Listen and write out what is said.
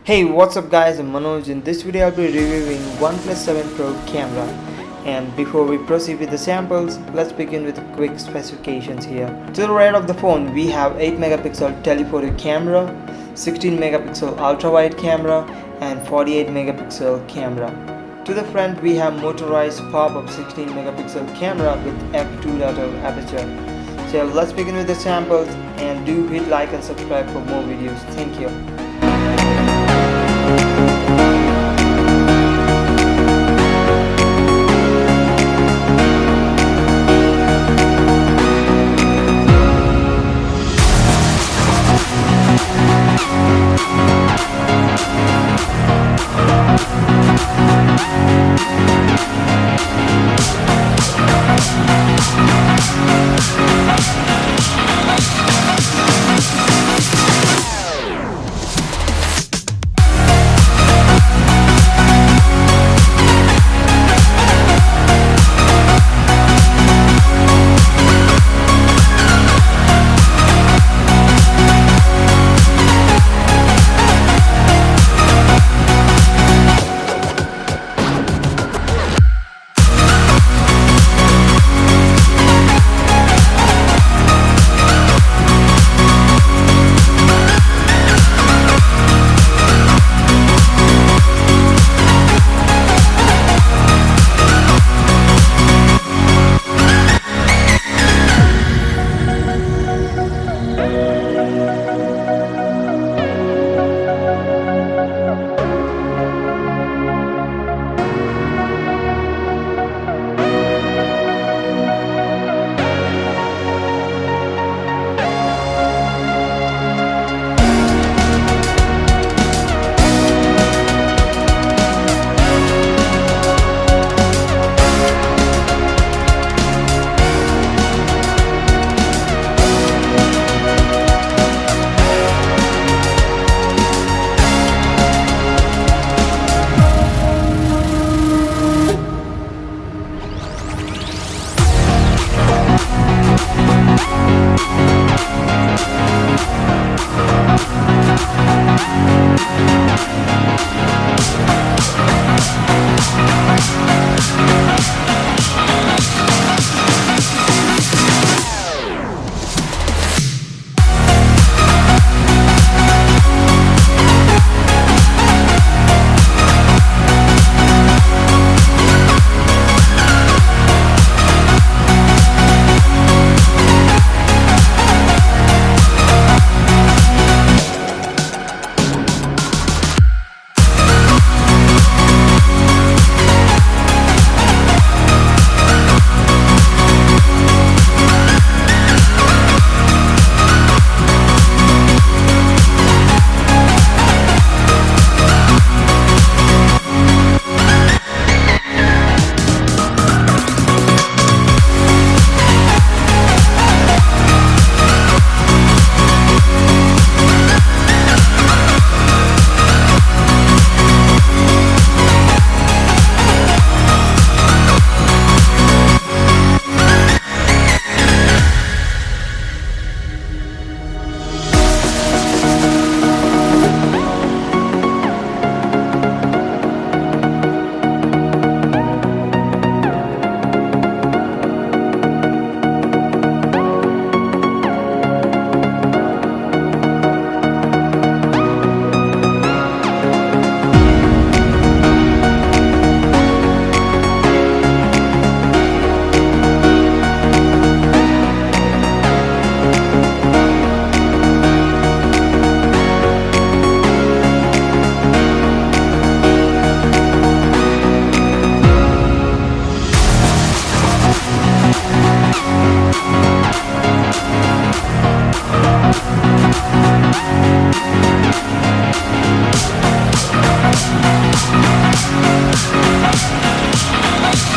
Hey, what's up guys, I'm Manoj. In this video I'll be reviewing OnePlus 7 Pro camera. And before we proceed with the samples, let's begin with quick specifications here. To the right of the phone we have 8 megapixel telephoto camera, 16 megapixel ultra wide camera and 48 megapixel camera. To the front we have motorized pop-up 16 megapixel camera with f2.0 aperture. So let's begin with the samples and do hit like and subscribe for more videos. Thank you.